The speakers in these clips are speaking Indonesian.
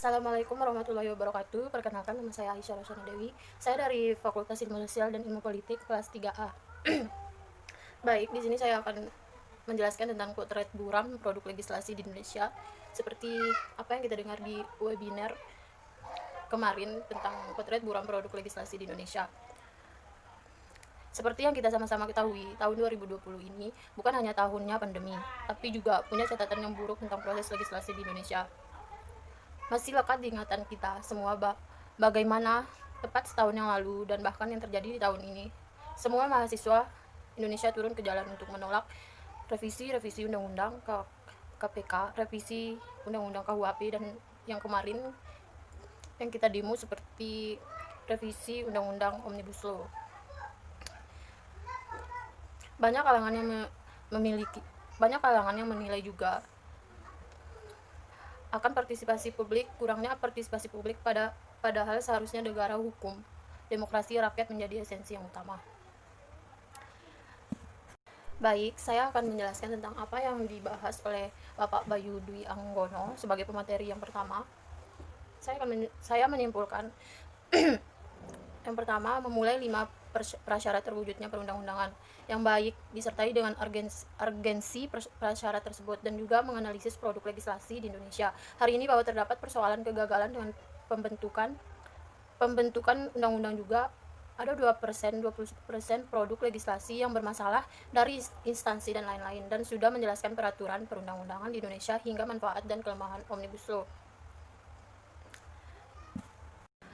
Assalamualaikum warahmatullahi wabarakatuh. Perkenalkan, nama saya Aisyah Rosyana Dewi. Saya dari Fakultas Ilmu Sosial dan Ilmu Politik kelas 3A. Baik, di sini saya akan menjelaskan tentang potret buram produk legislasi di Indonesia, seperti apa yang kita dengar di webinar kemarin tentang potret buram produk legislasi di Indonesia. Seperti yang kita sama-sama ketahui, tahun 2020 ini bukan hanya tahunnya pandemi, tapi juga punya catatan yang buruk tentang proses legislasi di Indonesia. Masih lekat di ingatan kita semua bagaimana tepat setahun yang lalu dan bahkan yang terjadi di tahun ini. Semua mahasiswa Indonesia turun ke jalan untuk menolak revisi undang-undang KPK, revisi undang-undang KUHP, dan yang kemarin yang kita demo seperti revisi undang-undang Omnibus Law. Banyak kalangan yang menilai juga akan kurangnya partisipasi publik padahal seharusnya negara hukum, demokrasi rakyat menjadi esensi yang utama. Baik, saya akan menjelaskan tentang apa yang dibahas oleh Bapak Bayu Dwi Anggono sebagai pemateri yang pertama. Saya menyimpulkan yang pertama, memulai 5 prasyarat terwujudnya perundang-undangan yang baik disertai dengan urgensi prasyarat tersebut, dan juga menganalisis produk legislasi di Indonesia hari ini bahwa terdapat persoalan kegagalan dengan pembentukan undang-undang. Juga ada 20% produk legislasi yang bermasalah dari instansi dan lain-lain, dan sudah menjelaskan peraturan perundang-undangan di Indonesia hingga manfaat dan kelemahan Omnibus Law.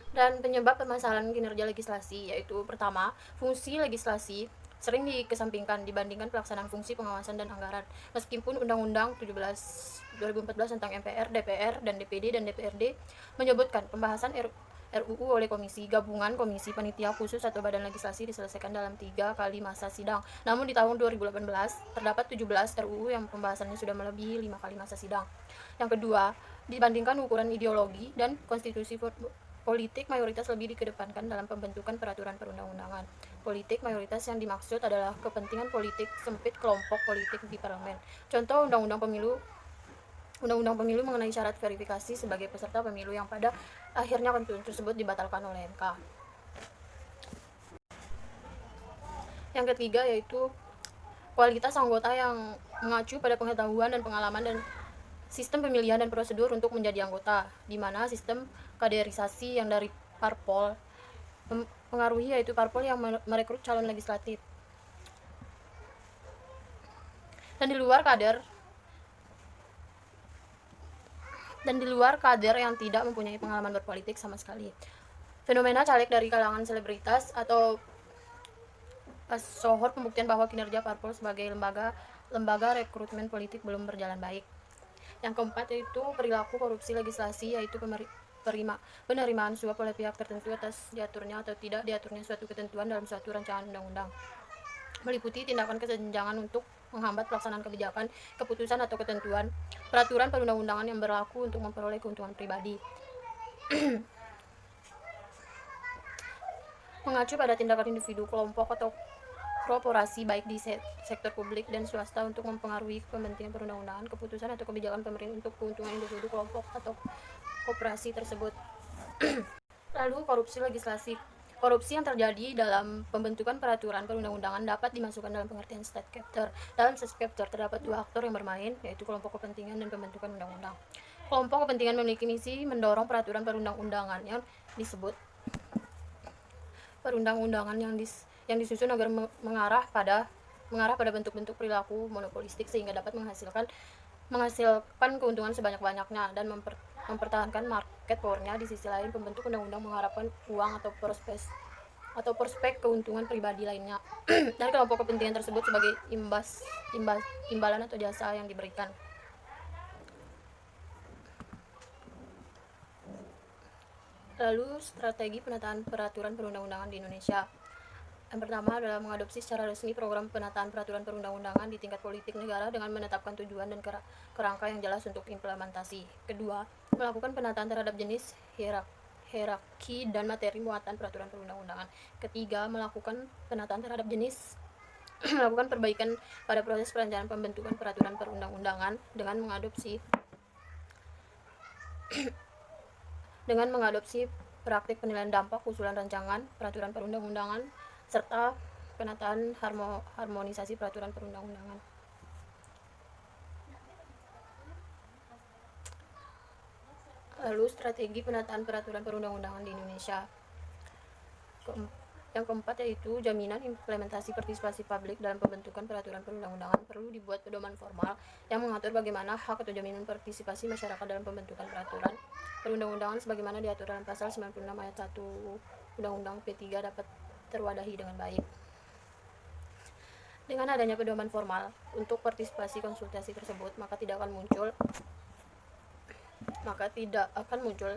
Dan penyebab permasalahan kinerja legislasi, yaitu pertama, fungsi legislasi sering dikesampingkan dibandingkan pelaksanaan fungsi pengawasan dan anggaran. Meskipun Undang-Undang 17 2014 tentang MPR, DPR, dan DPD dan DPRD menyebutkan pembahasan RUU oleh Komisi Gabungan, Komisi Panitia Khusus atau Badan Legislasi diselesaikan dalam 3 kali masa sidang. Namun di tahun 2018 terdapat 17 RUU yang pembahasannya sudah melebihi 5 kali masa sidang. Yang kedua, dibandingkan ukuran ideologi dan konstitusi politik mayoritas lebih dikedepankan dalam pembentukan peraturan perundang-undangan. Politik mayoritas yang dimaksud adalah kepentingan politik sempit kelompok politik di parlemen. Contoh Undang-Undang Pemilu mengenai syarat verifikasi sebagai peserta pemilu yang pada akhirnya ketentuan tersebut dibatalkan oleh MK. Yang ketiga yaitu kualitas anggota yang mengacu pada pengetahuan dan pengalaman dan sistem pemilihan dan prosedur untuk menjadi anggota, di mana sistem kaderisasi yang dari parpol mempengaruhi, yaitu parpol yang merekrut calon legislatif. Dan di luar kader yang tidak mempunyai pengalaman berpolitik sama sekali. Fenomena caleg dari kalangan selebritas atau sohor pembuktian bahwa kinerja parpol sebagai lembaga rekrutmen politik belum berjalan baik. Yang keempat yaitu perilaku korupsi legislasi, yaitu penerimaan suap oleh pihak tertentu atas diaturnya atau tidak diaturnya suatu ketentuan dalam suatu rancangan undang-undang, meliputi tindakan kesenjangan untuk menghambat pelaksanaan kebijakan, keputusan atau ketentuan peraturan perundang-undangan yang berlaku untuk memperoleh keuntungan pribadi. Mengacu pada tindakan individu, kelompok, atau korporasi baik di sektor publik dan swasta untuk mempengaruhi kepentingan perundang-undangan, keputusan atau kebijakan pemerintah untuk keuntungan individu, kelompok, atau koperasi tersebut. Lalu korupsi legislasi. Korupsi yang terjadi dalam pembentukan peraturan perundang-undangan dapat dimasukkan dalam pengertian state captor. Dalam state captor terdapat 2 aktor yang bermain, yaitu kelompok kepentingan dan pembentukan undang-undang. Kelompok kepentingan memiliki misi mendorong peraturan perundang-undangan yang disebut perundang-undangan yang disusun agar mengarah pada bentuk-bentuk perilaku monopolistik sehingga dapat menghasilkan keuntungan sebanyak-banyaknya dan mempertahankan market powernya. Di sisi lain, pembentuk undang-undang mengharapkan uang atau prospek keuntungan pribadi lainnya dari kelompok kepentingan tersebut sebagai imbalan atau jasa yang diberikan. Lalu strategi penataan peraturan perundang-undangan di Indonesia. Yang pertama adalah mengadopsi secara resmi program penataan peraturan perundang-undangan di tingkat politik negara dengan menetapkan tujuan dan kerangka yang jelas untuk implementasi. Kedua, melakukan penataan terhadap jenis, hierarki, dan materi muatan peraturan perundang-undangan. Ketiga, melakukan penataan terhadap jenis, melakukan perbaikan pada proses perencanaan pembentukan peraturan perundang-undangan dengan mengadopsi dengan mengadopsi praktik penilaian dampak usulan rancangan peraturan perundang-undangan serta penataan harmonisasi peraturan perundang-undangan. Lalu strategi penataan peraturan perundang-undangan di Indonesia. Yang keempat yaitu jaminan implementasi partisipasi publik dalam pembentukan peraturan perundang-undangan. Perlu dibuat pedoman formal yang mengatur bagaimana hak atau jaminan partisipasi masyarakat dalam pembentukan peraturan perundang-undangan sebagaimana diatur dalam pasal 96 ayat 1 Undang-Undang P3 dapat terwadahi dengan baik. Dengan adanya pedoman formal untuk partisipasi konsultasi tersebut, maka tidak akan muncul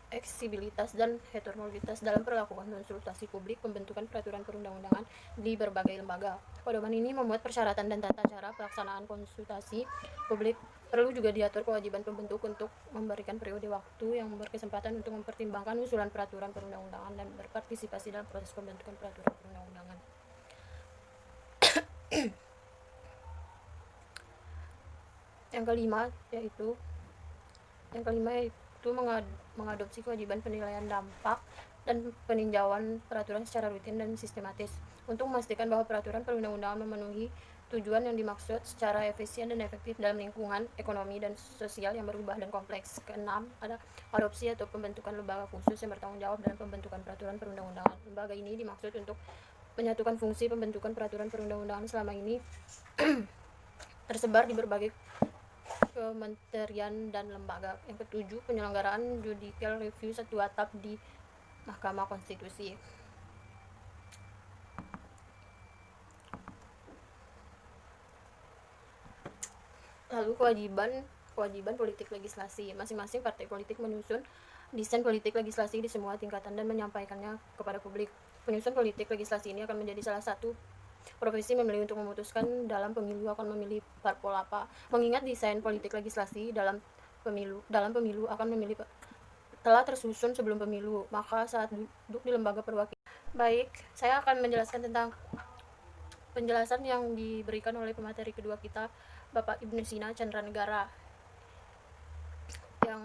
eksibilitas dan heterogenitas dalam perlakuan konsultasi publik pembentukan peraturan perundang-undangan di berbagai lembaga. Pedoman ini memuat persyaratan dan tata cara pelaksanaan konsultasi publik. Perlu juga diatur kewajiban pembentuk untuk memberikan periode waktu yang berkesempatan untuk mempertimbangkan usulan peraturan perundang-undangan dan berpartisipasi dalam proses pembentukan peraturan perundang-undangan. Yang kelima yaitu mengadopsi kewajiban penilaian dampak dan peninjauan peraturan secara rutin dan sistematis untuk memastikan bahwa peraturan perundang-undangan memenuhi tujuan yang dimaksud secara efisien dan efektif dalam lingkungan ekonomi dan sosial yang berubah dan kompleks. Keenam, ada adopsi atau pembentukan lembaga khusus yang bertanggung jawab dalam pembentukan peraturan perundang-undangan. Lembaga ini dimaksud untuk menyatukan fungsi pembentukan peraturan perundang-undangan selama ini tersebar di berbagai kementerian dan lembaga. Yang ketujuh, penyelenggaraan judicial review satu atap di Mahkamah Konstitusi. Lalu kewajiban politik legislasi. Masing-masing partai politik menyusun desain politik legislasi di semua tingkatan dan menyampaikannya kepada publik. Penyusun politik legislasi ini akan menjadi salah satu profesi memilih untuk memutuskan dalam pemilu akan memilih parpol apa. Mengingat desain politik legislasi dalam pemilu akan memilih telah tersusun sebelum pemilu, maka saat duduk di lembaga perwakilan. Baik, saya akan menjelaskan tentang penjelasan yang diberikan oleh pemateri kedua kita, Bapak Ibnu Sina Chandranegara, yang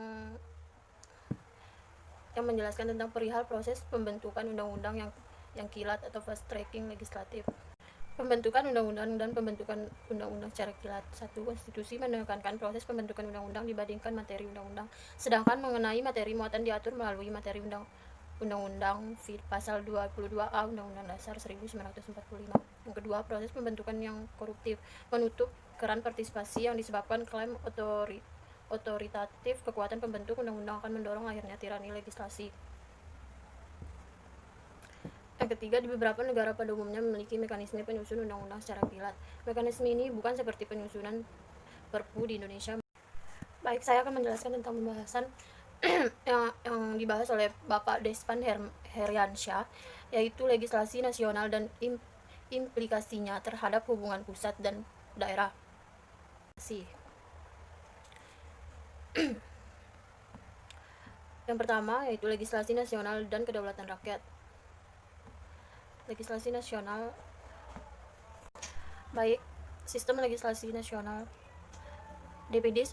menjelaskan tentang perihal proses pembentukan undang-undang yang kilat atau fast tracking legislatif. Pembentukan undang-undang dan pembentukan undang-undang secara kilat. 1. Konstitusi menekankan proses pembentukan undang-undang dibandingkan materi undang-undang, sedangkan mengenai materi muatan diatur melalui materi undang-undang pasal 22A Undang-Undang Dasar 1945. Yang kedua, proses pembentukan yang koruptif menutup keran partisipasi yang disebabkan klaim otoritatif kekuatan pembentuk undang-undang akan mendorong lahirnya tirani legislasi. Yang ketiga, di beberapa negara pada umumnya memiliki mekanisme penyusunan undang-undang secara kilat. Mekanisme ini bukan seperti penyusunan Perpu di Indonesia. Baik, saya akan menjelaskan tentang pembahasan yang dibahas oleh Bapak Despan Heriansyah, yaitu legislasi nasional dan implikasinya terhadap hubungan pusat dan daerah. Yang pertama yaitu legislasi nasional dan kedaulatan rakyat. Legislasi nasional. Baik, sistem legislasi nasional. DPD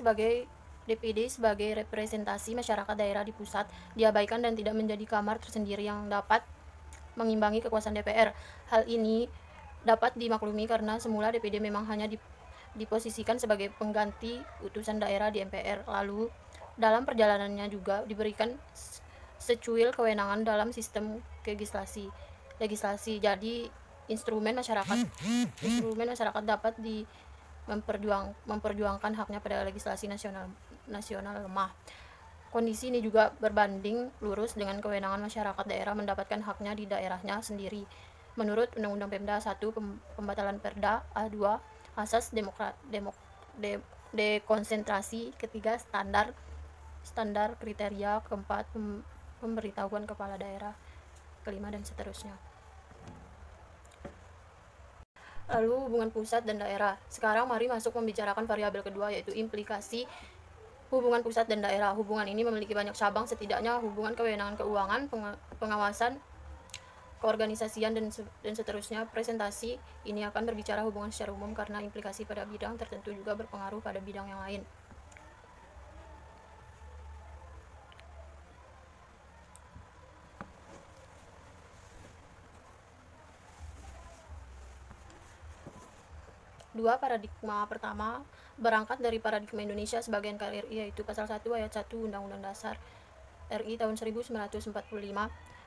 sebagai representasi masyarakat daerah di pusat diabaikan dan tidak menjadi kamar tersendiri yang dapat mengimbangi kekuasaan DPR. Hal ini dapat dimaklumi karena semula DPD memang hanya diposisikan sebagai pengganti utusan daerah di MPR. Lalu dalam perjalanannya juga diberikan secuil kewenangan dalam sistem legislasi. Jadi instrumen masyarakat dapat memperjuangkan haknya pada legislasi nasional lemah. Kondisi ini juga berbanding lurus dengan kewenangan masyarakat daerah mendapatkan haknya di daerahnya sendiri. Menurut Undang-Undang Pemda 1, pembatalan Perda A2, asas dekonsentrasi. Ketiga, standar kriteria. Keempat, pemberitahuan kepala daerah. Kelima, dan seterusnya. Lalu hubungan pusat dan daerah. Sekarang mari masuk membicarakan variabel kedua, yaitu implikasi hubungan pusat dan daerah. Hubungan ini memiliki banyak cabang, setidaknya hubungan kewenangan keuangan, pengawasan, keorganisasian, dan seterusnya. Presentasi ini akan berbicara hubungan secara umum karena implikasi pada bidang tertentu juga berpengaruh pada bidang yang lain. Dua, paradigma pertama berangkat dari paradigma Indonesia sebagai NKRI, yaitu pasal 1 ayat 1 Undang-Undang Dasar RI tahun 1945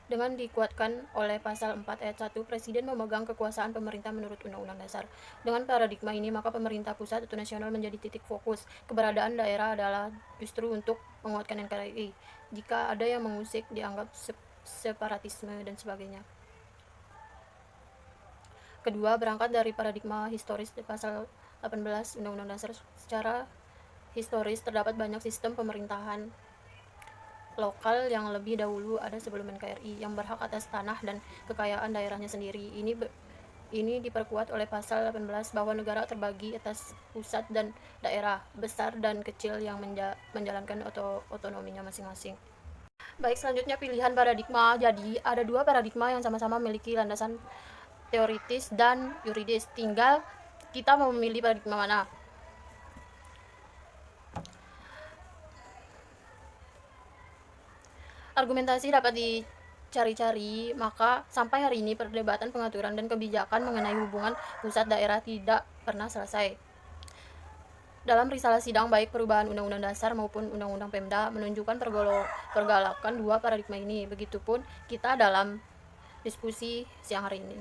dengan dikuatkan oleh pasal 4 ayat 1, Presiden memegang kekuasaan pemerintah menurut Undang-Undang Dasar. Dengan paradigma ini, maka pemerintah pusat atau nasional menjadi titik fokus. Keberadaan daerah adalah justru untuk menguatkan NKRI. Jika ada yang mengusik, dianggap separatisme dan sebagainya. Kedua, berangkat dari paradigma historis di pasal 18 Undang-Undang Dasar. Secara historis terdapat banyak sistem pemerintahan lokal yang lebih dahulu ada sebelum NKRI yang berhak atas tanah dan kekayaan daerahnya sendiri. Ini diperkuat oleh pasal 18 bahwa negara terbagi atas pusat dan daerah besar dan kecil yang menjalankan otonominya masing-masing. Baik, selanjutnya pilihan paradigma. Jadi ada dua paradigma yang sama-sama memiliki landasan teoritis dan yuridis, tinggal kita mau memilih paradigma mana. Argumentasi dapat dicari-cari, maka sampai hari ini perdebatan pengaturan dan kebijakan mengenai hubungan pusat daerah tidak pernah selesai. Dalam risalah sidang baik perubahan Undang-Undang Dasar maupun Undang-Undang Pemda menunjukkan pergolakan dua paradigma ini. Begitupun kita dalam diskusi siang hari ini.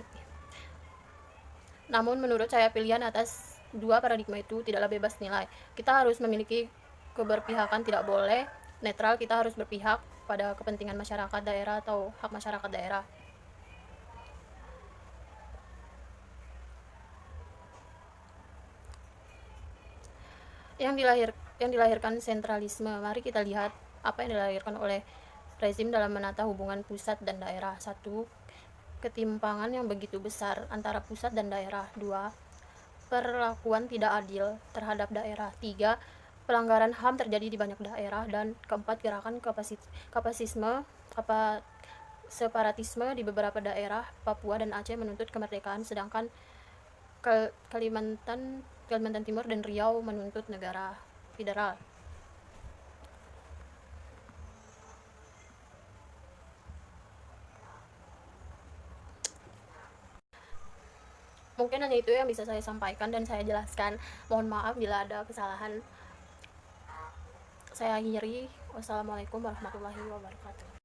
Namun menurut saya pilihan atas dua paradigma itu tidaklah bebas nilai. Kita harus memiliki keberpihakan, tidak boleh netral. Kita harus berpihak pada kepentingan masyarakat daerah atau hak masyarakat daerah. Yang dilahirkan sentralisme. Mari kita lihat apa yang dilahirkan oleh rezim dalam menata hubungan pusat dan daerah. 1. Ketimpangan yang begitu besar antara pusat dan daerah. 2. Perlakuan tidak adil terhadap daerah. 3. Pelanggaran HAM terjadi di banyak daerah. Dan keempat, gerakan separatisme di beberapa daerah Papua dan Aceh menuntut kemerdekaan, sedangkan Kalimantan Timur dan Riau menuntut negara federal. Mungkin hanya itu yang bisa saya sampaikan dan saya jelaskan. Mohon maaf bila ada kesalahan. Saya akhiri. Wassalamualaikum warahmatullahi wabarakatuh.